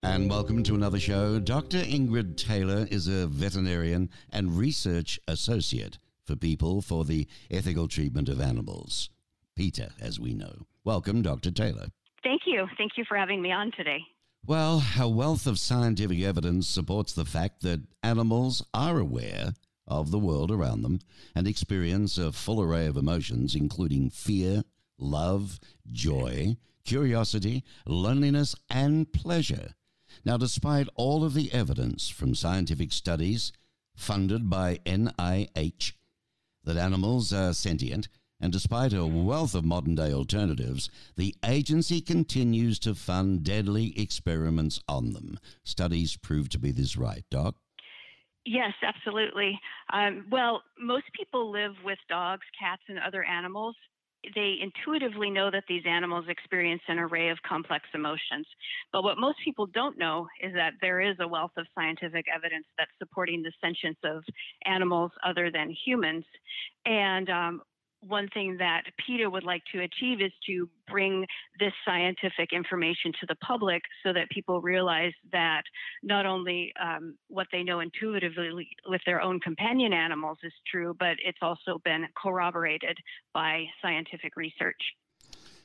And welcome to another show. Dr. Ingrid Taylor is a veterinarian and research associate for People for the Ethical Treatment of Animals, Peta, as we know. Welcome, Dr. Taylor. Thank you. Thank you for having me on today. Well, a wealth of scientific evidence supports the fact that animals are aware of the world around them and experience a full array of emotions, including fear, love, joy, curiosity, loneliness, and pleasure. Now, despite all of the evidence from scientific studies funded by NIH that animals are sentient, and despite a wealth of modern-day alternatives, the agency continues to fund deadly experiments on them. Studies prove to be this right, Doc? Yes, absolutely. Well, most people live with dogs, cats, and other animals. They intuitively know that these animals experience an array of complex emotions. But what most people don't know is that there is a wealth of scientific evidence that's supporting the sentience of animals other than humans. And one thing that PETA would like to achieve is to bring this scientific information to the public so that people realize that not only what they know intuitively with their own companion animals is true, but it's also been corroborated by scientific research.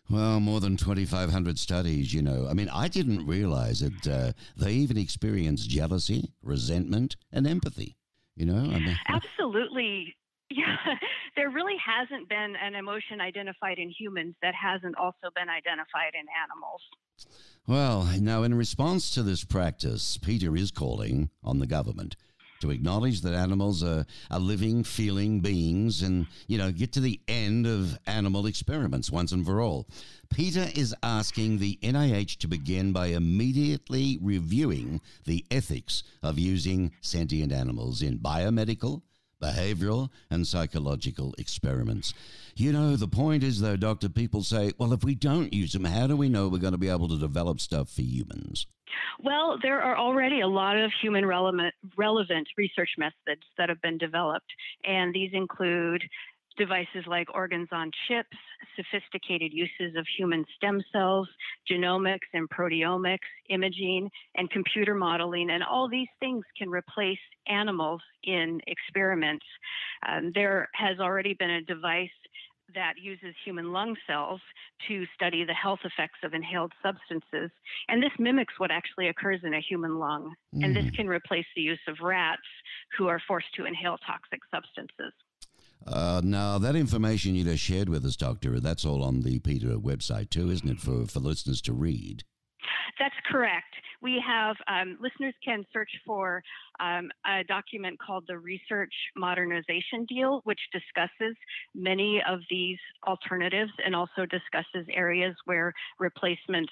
Well, more than 2,500 studies, you know. I mean, I didn't realize that they even experience jealousy, resentment, and empathy, you know? I mean, Absolutely. Yeah, there really hasn't been an emotion identified in humans that hasn't also been identified in animals. well, now, in response to this practice, Peter is calling on the government to acknowledge that animals are living, feeling beings and, you know, get to the end of animal experiments once and for all. Peter is asking the NIH to begin by immediately reviewing the ethics of using sentient animals in biomedical, behavioral and psychological experiments. You know, the point is, though, Doctor, people say, well, if we don't use them, how do we know we're going to be able to develop stuff for humans? Well, there are already a lot of human relevant research methods that have been developed, and these include devices like organs on chips, sophisticated uses of human stem cells, genomics and proteomics, imaging, and computer modeling. And all these things can replace animals in experiments. There has already been a device that uses human lung cells to study the health effects of inhaled substances. And this mimics what actually occurs in a human lung. And this can replace the use of rats who are forced to inhale toxic substances. Now, that information you just shared with us, Doctor, that's all on the PETA website too, isn't it, for listeners to read? That's correct. We have listeners can search for a document called the Research Modernization Deal, which discusses many of these alternatives and also discusses areas where replacements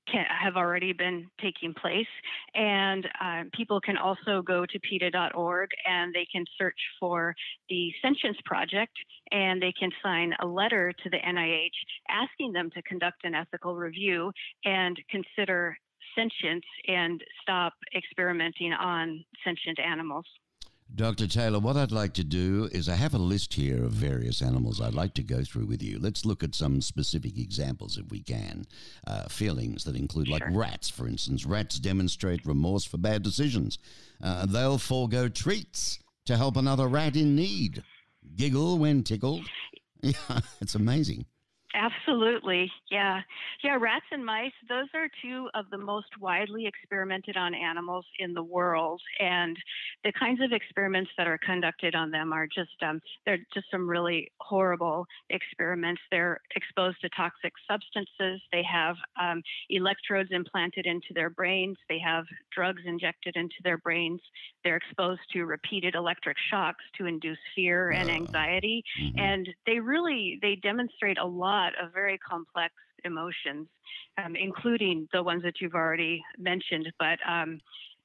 have already been taking place. And people can also go to PETA.org and they can search for the Sentience Project, and they can sign a letter to the NIH asking them to conduct an ethical review and consider sentience and stop experimenting on sentient animals. Dr. Taylor, what I'd like to do is I have a list here of various animals I'd like to go through with you. Let's look at some specific examples if we can. Feelings that include, like rats, for instance. Rats demonstrate remorse for bad decisions. They'll forego treats to help another rat in need. Giggle when tickled. Yeah, it's amazing. Absolutely. Yeah. Yeah. Rats and mice, those are two of the most widely experimented on animals in the world. And the kinds of experiments that are conducted on them are just, they're just some really horrible experiments. They're exposed to toxic substances. They have electrodes implanted into their brains. They have drugs injected into their brains. They're exposed to repeated electric shocks to induce fear and anxiety. And they demonstrate a lot of very complex emotions, including the ones that you've already mentioned. But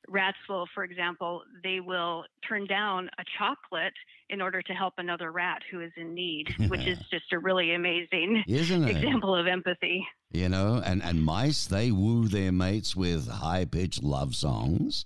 rats will, for example, they will turn down a chocolate in order to help another rat who is in need, which is just a really amazing example of empathy. You know, and mice, they woo their mates with high-pitched love songs.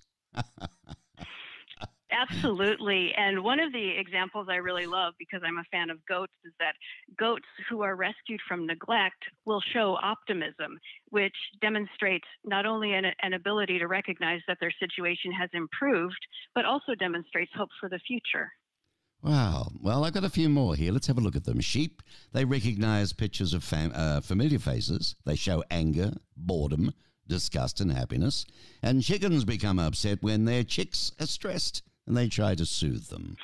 Absolutely. And one of the examples I really love because I'm a fan of goats is that goats who are rescued from neglect will show optimism, which demonstrates not only an ability to recognize that their situation has improved, but also demonstrates hope for the future. Wow. Well, I've got a few more here. Let's have a look at them. Sheep, they recognize pictures of familiar faces. They show anger, boredom, disgust, and happiness. And chickens become upset when their chicks are stressed and they try to soothe them.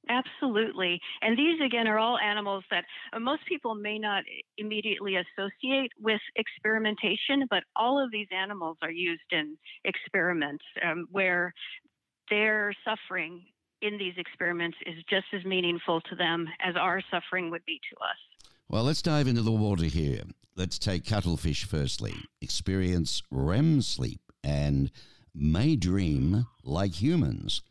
Absolutely. And these, again, are all animals that most people may not immediately associate with experimentation, but all of these animals are used in experiments where their suffering in these experiments is just as meaningful to them as our suffering would be to us. Well, let's dive into the water here. Let's take cuttlefish firstly. Experience REM sleep and may dream like humans.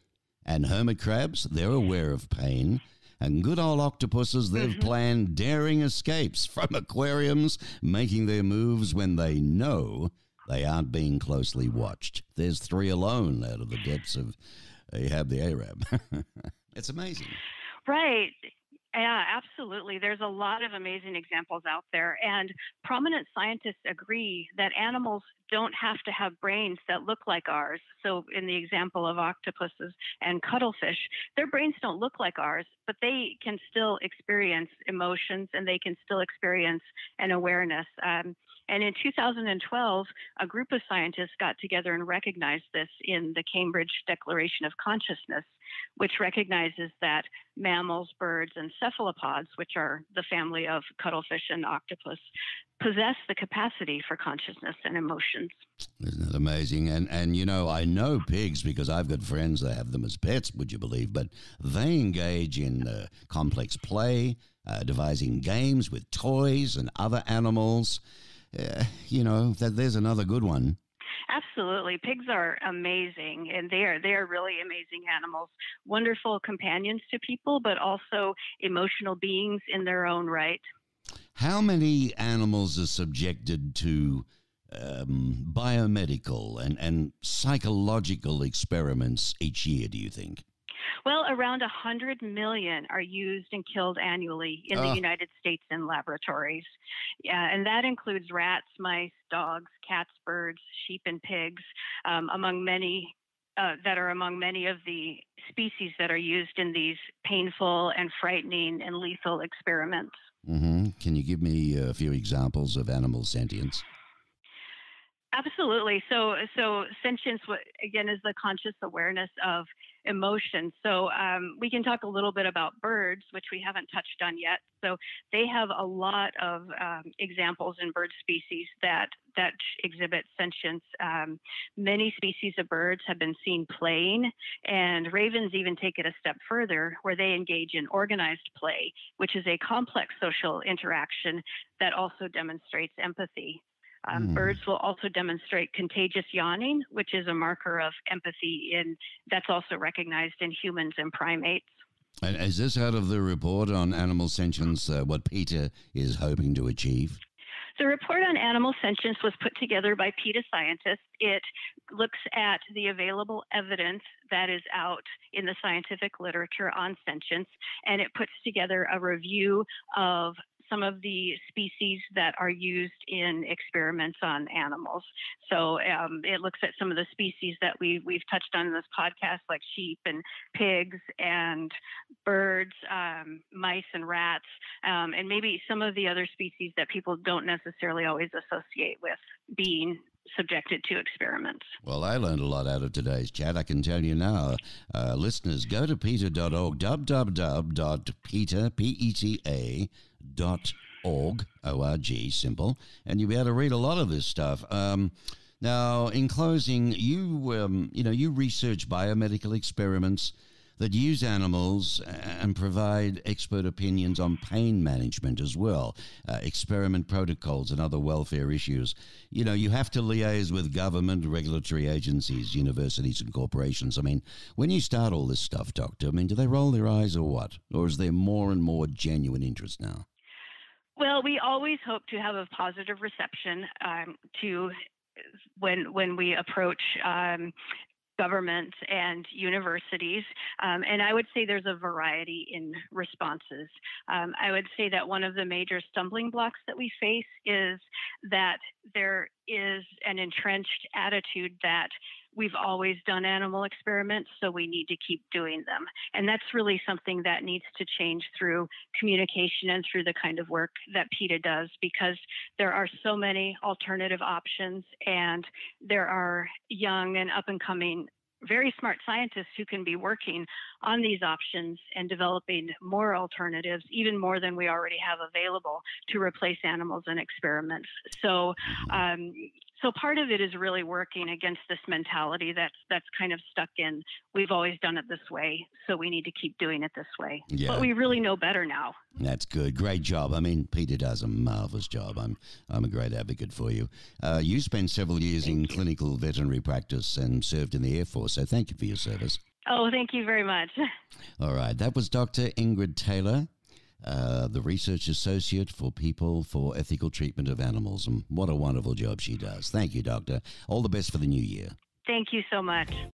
And hermit crabs, they're aware of pain. And good old octopuses, they've planned daring escapes from aquariums, making their moves when they know they aren't being closely watched. There's three alone out of the depths of Ahab the Arab. It's amazing. Right. Yeah, absolutely. There's a lot of amazing examples out there. And prominent scientists agree that animals don't have to have brains that look like ours. So, in the example of octopuses and cuttlefish, their brains don't look like ours, but they can still experience emotions and they can still experience an awareness. And in 2012, a group of scientists got together and recognized this in the Cambridge Declaration of Consciousness, which recognizes that mammals, birds, and cephalopods, which are the family of cuttlefish and octopus, possess the capacity for consciousness and emotions. Isn't that amazing? And you know, I know pigs because I've got friends that have them as pets, would you believe? But they engage in complex play, devising games with toys and other animals. You know, there's another good one. Absolutely. Pigs are amazing, and they are really amazing animals, wonderful companions to people, but also emotional beings in their own right. How many animals are subjected to biomedical and psychological experiments each year, do you think? Well, around 100 million are used and killed annually in the United States in laboratories. Yeah, and that includes rats, mice, dogs, cats, birds, sheep, and pigs, among many that are among many of the species that are used in these painful and frightening and lethal experiments. Can you give me a few examples of animal sentience? Absolutely. So sentience, again, is the conscious awareness of emotion. So we can talk a little bit about birds, which we haven't touched on yet. So they have a lot of examples in bird species that exhibit sentience. Many species of birds have been seen playing, and ravens even take it a step further, where they engage in organized play, which is a complex social interaction that also demonstrates empathy. Birds will also demonstrate contagious yawning, which is a marker of empathy that's also recognized in humans and primates. And is this out of the report on animal sentience, what Peta is hoping to achieve? The report on animal sentience was put together by PETA scientists. It looks at the available evidence that is out in the scientific literature on sentience, and it puts together a review of some of the species that are used in experiments on animals. So it looks at some of the species that we've touched on in this podcast, like sheep and pigs and birds, mice and rats, and maybe some of the other species that people don't necessarily always associate with being subjected to experiments. Well, I learned a lot out of today's chat. I can tell you now, listeners, go to peta.org, www.peta, PETA.org, O-R-G, simple, and you'll be able to read a lot of this stuff. Now, in closing, you research biomedical experiments that use animals and provide expert opinions on pain management as well, experiment protocols and other welfare issues. You know, you have to liaise with government, regulatory agencies, universities and corporations. I mean, when you start all this stuff, Doctor, I mean, do they roll their eyes or what? Or is there more and more genuine interest now? Well, we always hope to have a positive reception to when we approach governments and universities. And I would say there's a variety in responses. I would say that one of the major stumbling blocks that we face is that there is an entrenched attitude that we've always done animal experiments, so we need to keep doing them. And that's really something that needs to change through communication and through the kind of work that PETA does, because there are so many alternative options, and there are young and up and coming very smart scientists who can be working on these options and developing more alternatives, even more than we already have available, to replace animals in experiments. So part of it is really working against this mentality that's kind of stuck in, we've always done it this way, so we need to keep doing it this way. Yeah. But we really know better now. That's good. Great job. I mean, Peta does a marvelous job. I'm a great advocate for you. You spent several years in clinical veterinary practice and served in the Air Force, so thank you for your service. Oh, thank you very much. All right. That was Dr. Ingrid Taylor, the Research Associate for People for Ethical Treatment of Animals. And what a wonderful job she does. Thank you, Doctor. All the best for the new year. Thank you so much.